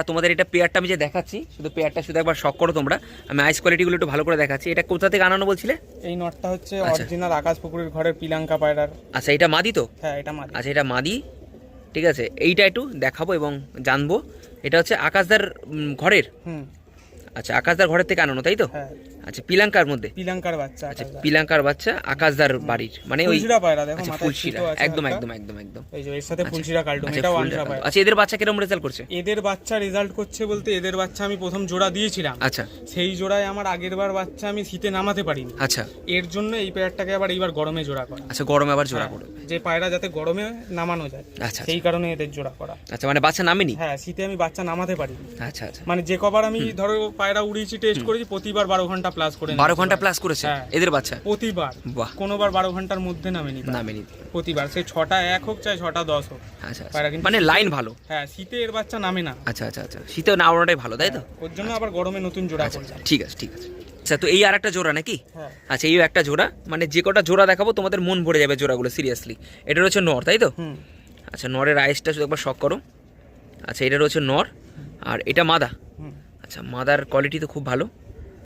তোমাদের এটা পেয়ারটা আমি যে দেখাচ্ছি, শুধু পেয়ারটা শুধু একবার শক করো তোমরা। আমি আইস কোয়ালিটিগুলো একটু ভালো করে দেখাচ্ছি। এটা কোথা থেকে আনানো বলছিলে? এই নটটা হচ্ছে অরিজিনাল আকাশ পুকুরের ঘরের পিলাঙ্কা পায়রার। আচ্ছা, এটা মাদি তো? হ্যাঁ, এটা মাদি। আচ্ছা, এটা মাদি, ঠিক আছে। এইটা একটু দেখাবো এবং জানবো। এটা হচ্ছে আকাশদার ঘরের। আচ্ছা, আকাশদার ঘরের থেকে আনানো, তাই তো? হ্যাঁ। আচ্ছা, পিলাঙ্কার মধ্যে? পিলাঙ্কার বাচ্চা। আচ্ছা, পিলাঙ্কার বাচ্চা আকাশদার বাড়ির, মানে ওই ফুলশিরা পায়রা। দেখো আচ্ছা, মাথায় ফুলশিরা, ছিটো আছে একদম হালকা। একদম একদম একদম। এই যে এর সাথে ফুলশিরা কালডুম, আচ্ছা, এটা ফুলটা ওয়ানশা একদম। পায়রা। আচ্ছা, এদের বাচ্চা কিরকম রেজাল্ট করছে? এদের বাচ্চা রেজাল্ট করছে বলতে, এদের বাচ্চা আমি প্রথম জোড়া দিয়েছিলাম। আচ্ছা সেই জোড়ায় আমার আগের বার বাচ্চা আমি শীতে নামাতে পারিনি। আচ্ছা এর জন্য এই পেয়ারটাকে আবার এইবার গরমে জোড়া করা। আচ্ছা, গরমে আবার জোড়া করবে। যে পায়রা যাতে গরমে নামানো যায়, আচ্ছা সেই কারণে এদের জোড়া করা। আচ্ছা, মানে বাচ্চা নামেনি? হ্যাঁ, শীতে আমি বাচ্চা নামাতে পারিনি। আচ্ছা আচ্ছা, মানে যে কবার আমি ধরো পায়রা উড়িয়েছি, টেস্ট করেছি, প্রতিবার 12 ঘন্টা প্লাস করে 12 ঘন্টা প্লাস করেছে হ্যাঁ। এদের বাচ্চা? প্রতিবার। বাহ, কোনোবার 12 ঘন্টার মধ্যে নামেনি। নামেনি প্রতিবার, সে 6টা 1 হোক চাই 6টা 10 হোক। আচ্ছা পায়রা আচ্ছা, কিন্তু মানে লাইন ভালো। হ্যাঁ, শীতে এর বাচ্চা নামে না। আচ্ছা আচ্ছা আচ্ছা, শীতে না ওড়াটাই ভালো, তাই তো? ওর জন্য আবার গরমে নতুন জোড়া আচ্ছা করলাম। ঠিক আছে ঠিক আছে। আচ্ছা, তো এই আর একটা জোড়া নাকি? হ্যাঁ। আচ্ছা, এই একটা জোড়া, মানে যে কটা জোড়া দেখাবো তোমাদের মন ভরে যাবে জোড়াগুলো, সিরিয়াসলি। এটা হচ্ছে নর, তাই তো? আচ্ছা, নরের আইসটা শুধু একবার শক করো। আচ্ছা, এটা হচ্ছে নর, আর এটা মাদা। আচ্ছা, মাদার কোয়ালিটি তো খুব ভালো।